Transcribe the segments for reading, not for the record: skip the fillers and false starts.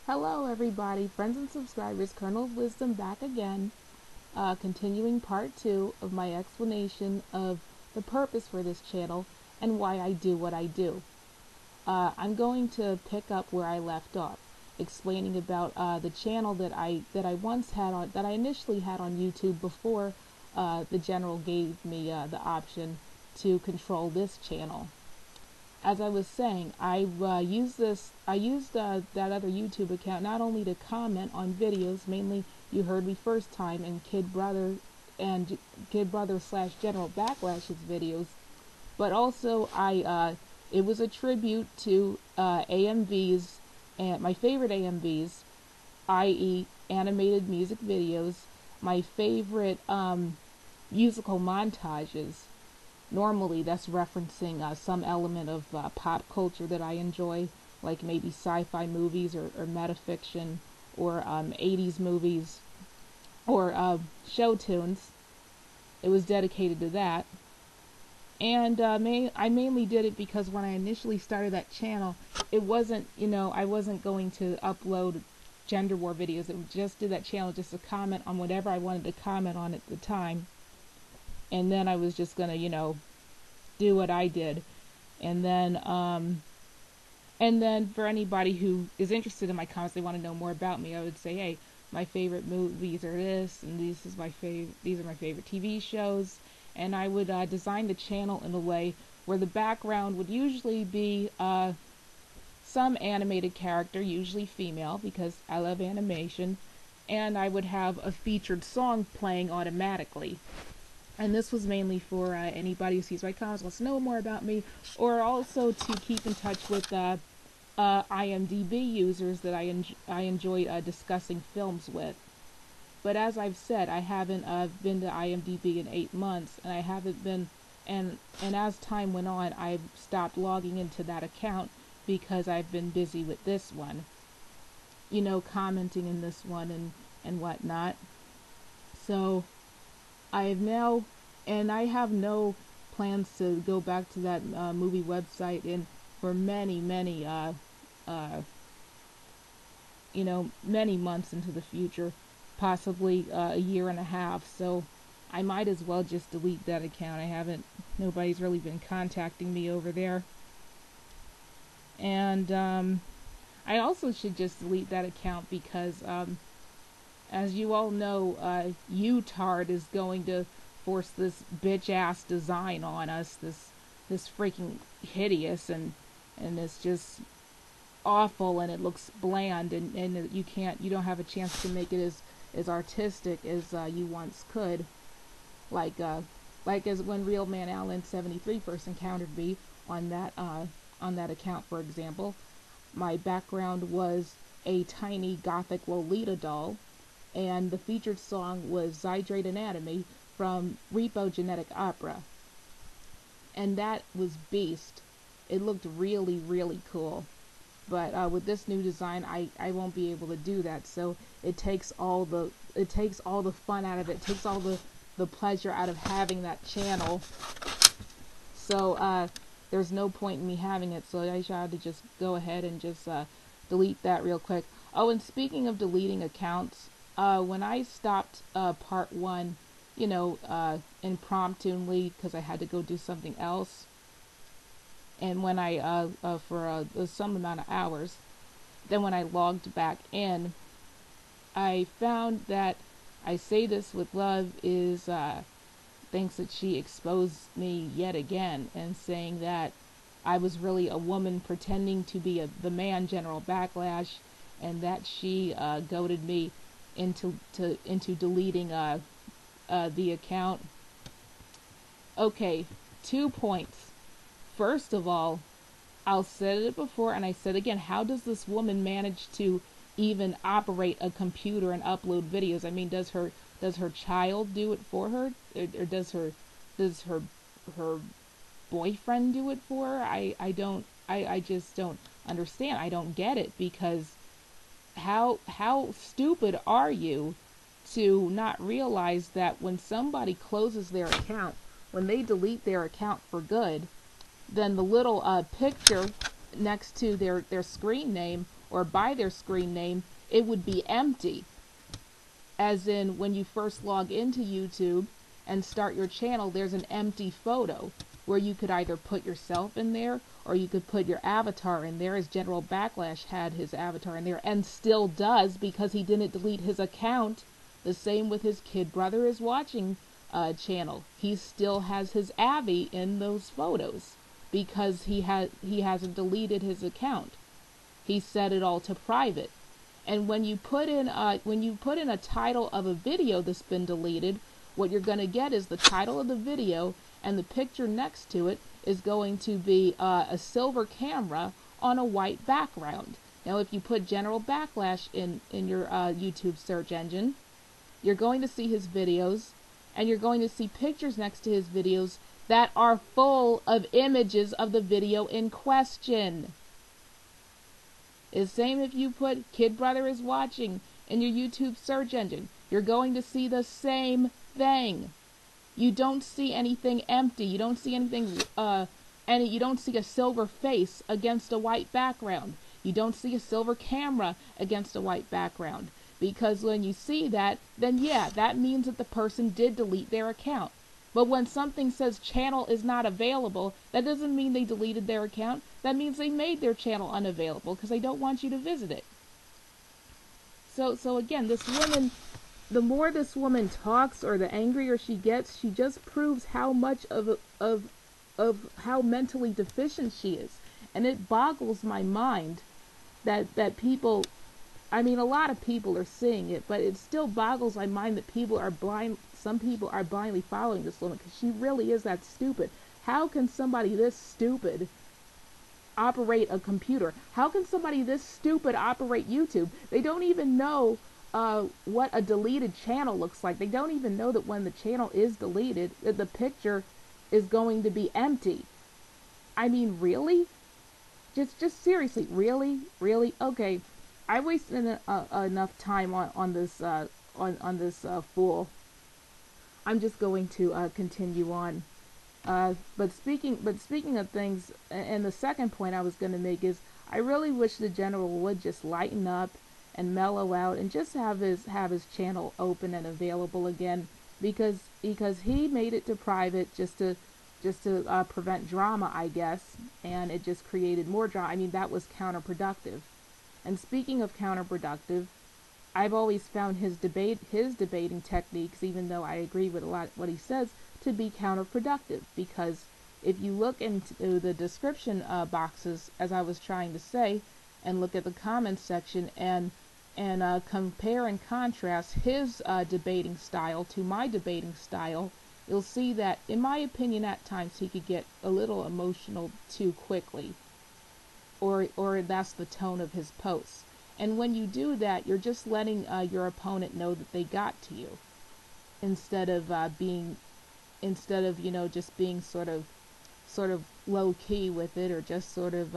Hello everybody, friends and subscribers, Kernel of Wisdom back again, continuing part 2 of my explanation of the purpose for this channel and why I do what I do. I'm going to pick up where I left off, explaining about the channel that I once had on, that I initially had on YouTube before the general gave me the option to control this channel. As I was saying, I used that other YouTube account not only to comment on videos, mainly You Heard Me First Time and Kid Brother / General Backlash's videos, but also it was a tribute to AMVs and my favorite AMVs, i.e. animated music videos, my favorite musical montages. Normally, that's referencing some element of pop culture that I enjoy, like maybe sci-fi movies or metafiction or 80s movies or show tunes. It was dedicated to that. And I mainly did it because when I initially started that channel, it wasn't, I wasn't going to upload gender war videos. It just did that channel just to comment on whatever I wanted to comment on at the time. And then I was just gonna, do what I did. And then for anybody who is interested in my comments, they want to know more about me, I would say, hey, my favorite movies are this, and these are my favorite TV shows. And I would design the channel in a way where the background would usually be some animated character, usually female, because I love animation, and I would have a featured song playing automatically. And this was mainly for anybody who sees my comments, wants to know more about me, or also to keep in touch with IMDb users that I enjoy discussing films with. But as I've said, I haven't been to IMDb in 8 months, and I haven't been, and as time went on, I've stopped logging into that account because I've been busy with this one, commenting in this one and whatnot. So I have now, and I have no plans to go back to that movie website for many many months into the future, possibly a year and a half. So I might as well just delete that account. Nobody's really been contacting me over there, and I also should just delete that account because as you all know, UTARD is going to force this bitch-ass design on us. This freaking hideous, and it's just awful, and it looks bland, and you don't have a chance to make it as artistic as you once could. Like as when Real Man Allen 73 first encountered me on that account, for example, my background was a tiny gothic Lolita doll, and the featured song was Zydrate Anatomy from Repo Genetic Opera. And that was beast. It looked really, really cool. But with this new design, I won't be able to do that. So it takes all the fun out of it. It takes all the pleasure out of having that channel. So there's no point in me having it. So I had to just go ahead and just delete that real quick. Oh, and speaking of deleting accounts, when I stopped part 1, impromptuly because I had to go do something else, and when I for some amount of hours, then when I logged back in, I found that I Say This With Love is thinks that she exposed me yet again, and saying that I was really a woman pretending to be the man General Backlash, and that she goaded me into deleting the account. Okay, 2 points. First of all, I'll said it before and I said again, how does this woman manage to even operate a computer and upload videos? I mean, does her child do it for her, or does her boyfriend do it for her? I just don't understand. I don't get it, because how stupid are you to not realize that when somebody closes their account, when they delete their account for good, then the little picture next to their screen name or by their screen name, it would be empty. As in, when you first log into YouTube and start your channel, there's an empty photo where you could either put yourself in there or you could put your avatar in there, as General Backlash had his avatar in there and still does because he didn't delete his account. The same with his Kid Brother Is Watching channel. He still has his Abby in those photos because he hasn't deleted his account. He set it all to private. And when you put in a title of a video that's been deleted, what you're going to get is the title of the video, and the picture next to it is going to be a silver camera on a white background. Now, if you put General Backlash in your YouTube search engine, you're going to see his videos, and you're going to see pictures next to his videos that are full of images of the video in question. It's the same if you put Kid Brother Is Watching in your YouTube search engine. You're going to see the same thing. You don't see anything empty. You don't see anything, you don't see a silver face against a white background. You don't see a silver camera against a white background. Because when you see that, then yeah, that means that the person did delete their account. But when something says channel is not available, that doesn't mean they deleted their account. That means they made their channel unavailable because they don't want you to visit it. So again, this woman, the more this woman talks or the angrier she gets, she just proves how much of how mentally deficient she is. And it boggles my mind that people, I mean, a lot of people are seeing it, but it still boggles my mind that people are blind. Some people are blindly following this woman because she really is that stupid. How can somebody this stupid operate a computer? How can somebody this stupid operate YouTube? They don't even know what a deleted channel looks like. They don't even know that when the channel is deleted, that the picture is going to be empty. I mean, really? Just seriously, really? Okay, I wasted enough time on this fool. I'm just going to continue on. But speaking of things, and the second point I was going to make is, I really wish the general would just lighten up and mellow out and just have his channel open and available again, because he made it to private just to prevent drama, I guess, and it just created more drama. I mean, that was counterproductive. And speaking of counterproductive, I've always found his debating techniques, even though I agree with a lot of what he says, to be counterproductive, because if you look into the description boxes, as I was trying to say, and look at the comments section and compare and contrast his debating style to my debating style, you'll see that, in my opinion, at times he could get a little emotional too quickly, or that's the tone of his posts. And when you do that, you're just letting your opponent know that they got to you, instead of just being sort of low key with it, or just sort of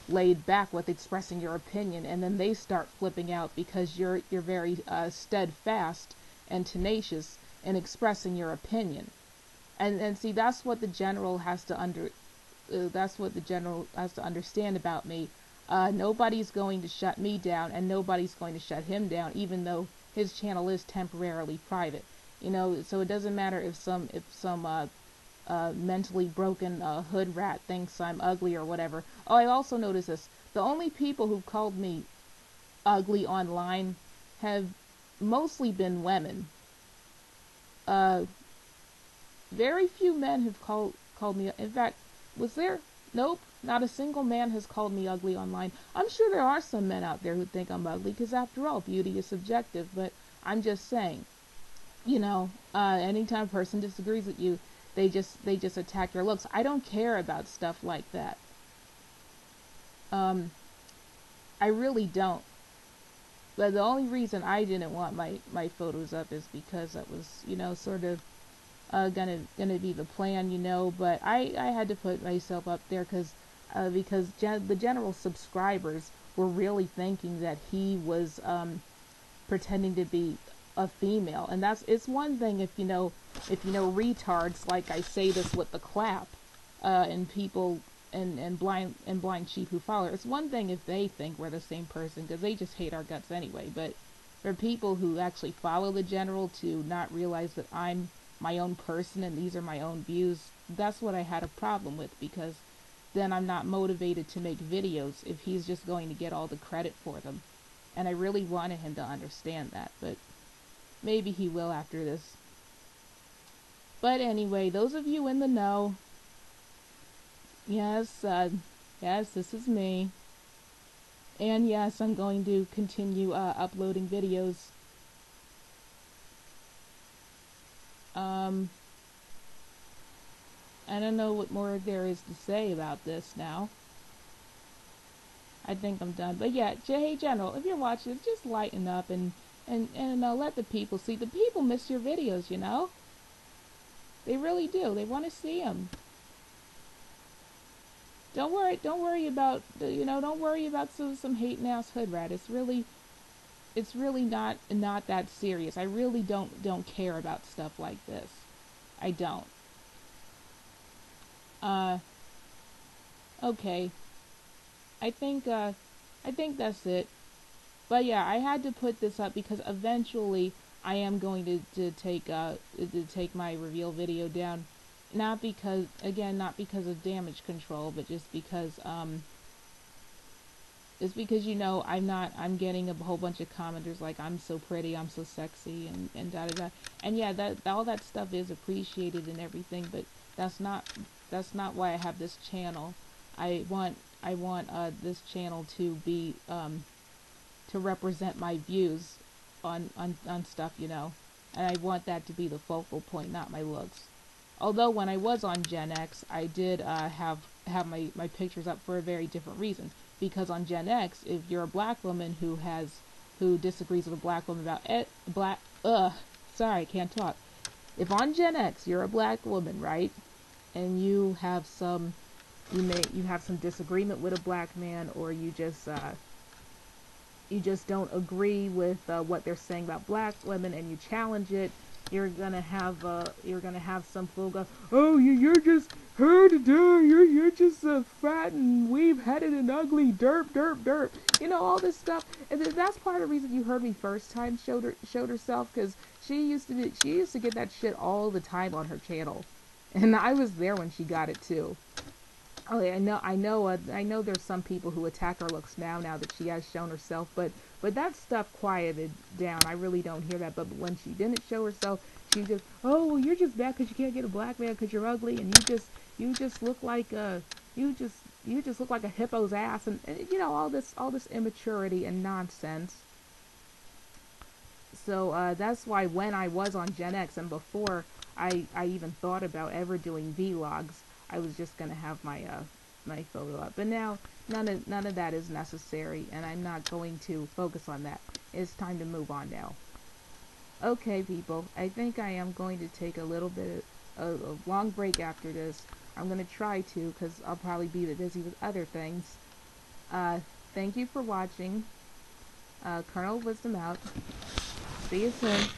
laid back with expressing your opinion, and then they start flipping out because you're very steadfast and tenacious in expressing your opinion. And see, that's what the general has to understand about me. Nobody's going to shut me down, and nobody's going to shut him down, even though his channel is temporarily private. So it doesn't matter if some mentally broken hood rat thinks I'm ugly or whatever. Oh, I also noticed this. The only people who called me ugly online have mostly been women. Very few men have called me. In fact, was there? Nope. Not a single man has called me ugly online. I'm sure there are some men out there who think I'm ugly, because after all, beauty is subjective. But I'm just saying, anytime a person disagrees with you, they just attack your looks. I don't care about stuff like that. I really don't. But the only reason I didn't want my photos up is because that was, sort of gonna be the plan, but I had to put myself up there because the general subscribers were really thinking that he was pretending to be a female. And it's one thing if you know retards, like I say this with the clap, and people and blind sheep who follow her. It's one thing if they think we're the same person because they just hate our guts anyway. But for people who actually follow the general to not realize that I'm my own person and these are my own views, that's what I had a problem with, because then I'm not motivated to make videos if he's just going to get all the credit for them. And I really wanted him to understand that, but maybe he will after this. But anyway, those of you in the know, yes, yes, this is me. And yes, I'm going to continue uploading videos. I don't know what more there is to say about this now. I think I'm done. But yeah, hey General, if you're watching this, just lighten up and let the people see. The people miss your videos, you know? They really do. They want to see them. Don't worry about, don't worry about some hating ass hood rat. It's really not that serious. I really don't care about stuff like this. I don't. Okay. I think that's it. But yeah, I had to put this up because eventually I am going to take my reveal video down. Not because of damage control, but just because I'm getting a whole bunch of commenters like I'm so pretty, I'm so sexy, and da da da. And yeah, that all that stuff is appreciated and everything, but that's not why I have this channel. I want this channel to be to represent my views on stuff, and I want that to be the focal point, not my looks. Although when I was on Gen X, I did have my pictures up for a very different reason. Because on Gen X, if you're a black woman who disagrees with a black woman about sorry, I can't talk. If on Gen X you're a black woman, right, and you have some disagreement with a black man, or you just don't agree with what they're saying about black women, and you challenge it, you're gonna have some fool go, oh, you're just you're just fat and weave-headed and ugly, derp, all this stuff. And that's part of the reason you heard me first time showed herself, because she used to get that shit all the time on her channel, and I was there when she got it too. Oh, yeah, I know. There's some people who attack her looks now that she has shown herself, but that stuff quieted down. I really don't hear that. But when she didn't show herself, she just, oh, well, you're just bad because you can't get a black man because you're ugly, and you just look like you just look like a hippo's ass, and all this immaturity and nonsense. So that's why when I was on Gen X and before I even thought about ever doing vlogs, I was just gonna have my my photo up. But now none of that is necessary, and I'm not going to focus on that. It's time to move on now. Okay, people, I think I am going to take a little bit of a long break after this. I'm gonna try to, because I'll probably be busy with other things. Thank you for watching. Colonel Wisdom out. See you soon.